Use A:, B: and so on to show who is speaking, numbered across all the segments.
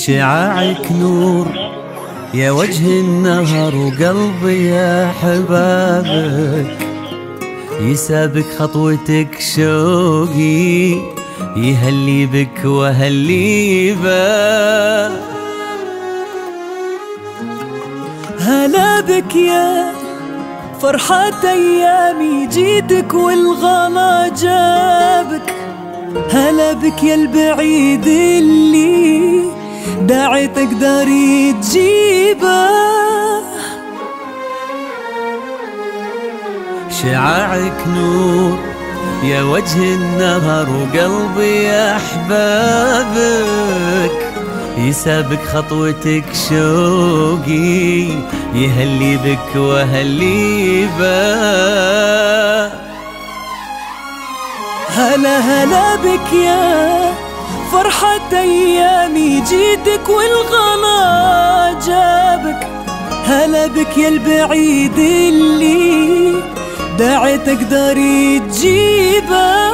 A: شعاعك نور يا وجه النهر وقلبي يا حبابك، يسابك خطوتك شوقي يهلي بك وهلي بك.
B: هلا بك يا فرحة أيامي، جيتك والغلا جابك. هلا بك يا البعيد اللي داعتك داري تجيبه.
A: شعاعك نور يا وجه النهر وقلبي يا أحبابك، يسابك خطوتك شوقي يهلي بك وهلي بك.
B: هلا هلا بك يا فرحة أيامي، جيتك والغلا جابك. هلا بك يا البعيد اللي داعتك داري تجيبه.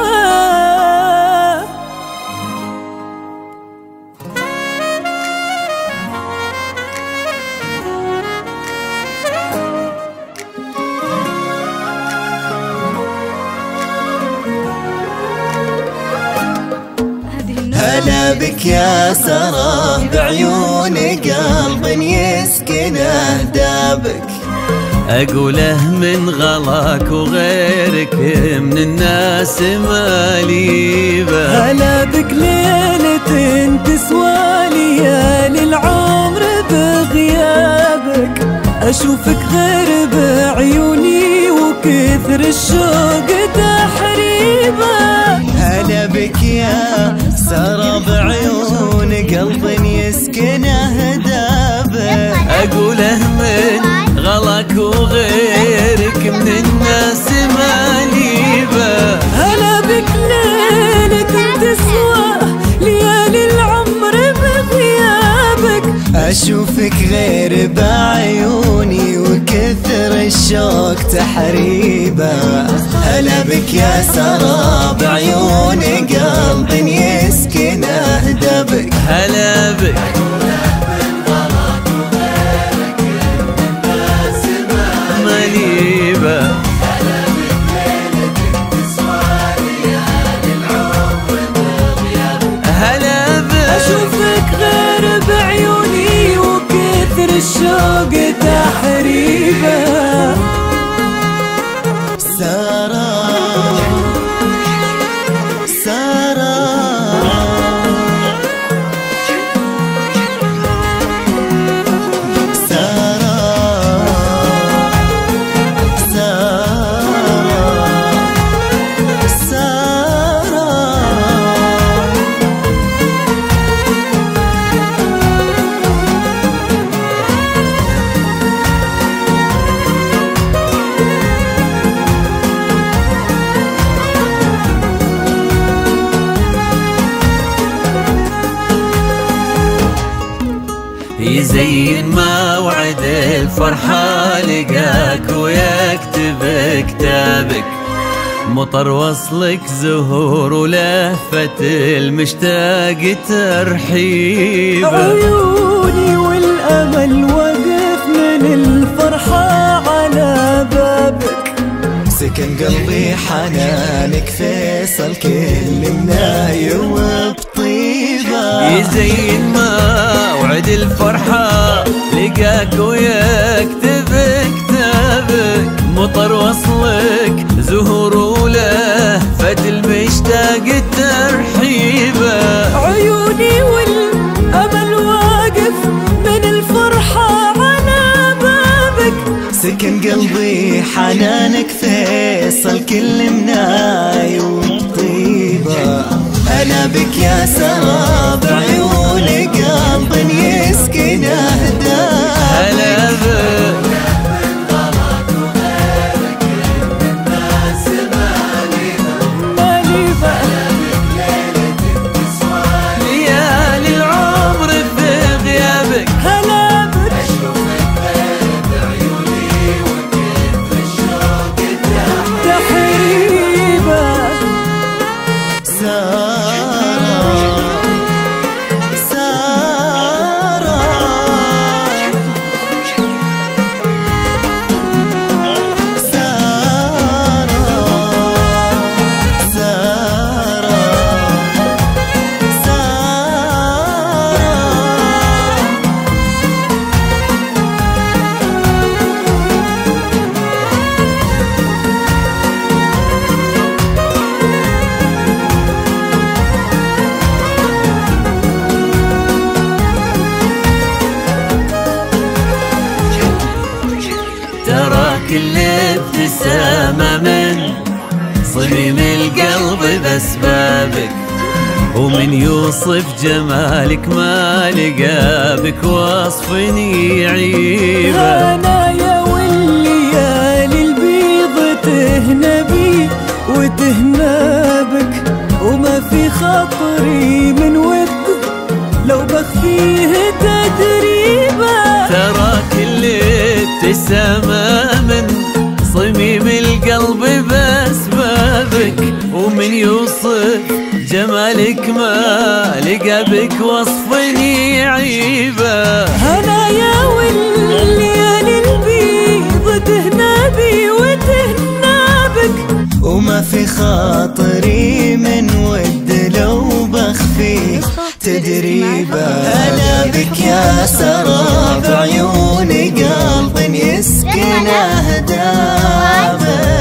C: هلا بك يا سرى بعيون قلب يسكنه دابك،
A: أقوله من غلاك وغيرك من الناس مالي به.
B: هلا بك ليلة تسوى ليالي العمر بغيابك، أشوفك غير بعيوني وكثر الشوق تحريبه.
C: هلا بك يا سرى بعيون قلب يسكنه دابك،
A: أقوله من غلاك وغيرك من الناس مالي به.
B: هلا بك ليلة تسوى ليالي العمر بغيابك،
C: أشوفك غير بعيوني وكثر الشوق تحريبه. هلا بك يا سرى بعيون قلب يسكنه دابك،
A: هلا بك مالي به. هلا بك
B: أشوفك غير بعيوني وكثر الشوق تحريبه.
C: سارة سارة سارة سارة
A: يزين ما وعد الفرحة لقاك ويكتب كتابك، مطر وصلك زهور ولهفة المشتاق ترحيبه.
B: عيوني والأمل وقف من الفرحة على بابك،
C: سكن قلبي حنانك فيصل كل مناي وبطيبه.
A: يزين ما وعد الفرحة لقاك ويكتب كتابك، مطر وصلك زهور ولهفة المشتاق ترحيبه.
B: عيوني والأمل واقف من الفرحة على بابك،
C: سكن قلبي حنانك فيصل كل مناي وطيبة. هلا بك يا سرى بعيون قلب يسكنه دابك،
A: هلا بك
B: مالي بقى.
A: ليالي العمر في غيابك.
B: هلا بك تحريبه.
C: سارة
A: كل ابتسامة من صميم القلب بأسبابك، ومن يوصف جمالك ما لقى بك وصف يعيبه.
B: هنايا والليالي البيض تهنى بي وتهنى بك، وما في خاطري من ود لو بخفيه تدريبا.
A: ترى كل ابتسامة من صميم القلب بأسبابك، ومن يوصف جمالك ما لقى بك وصف يعيبه.
B: هنايا والليالي البيض تهنى بي وتهنى بك،
C: وما في خاطري من ود لو بخفي تدريبا. أنا بك يا سراب عيوني قلب يسكن أهدابك.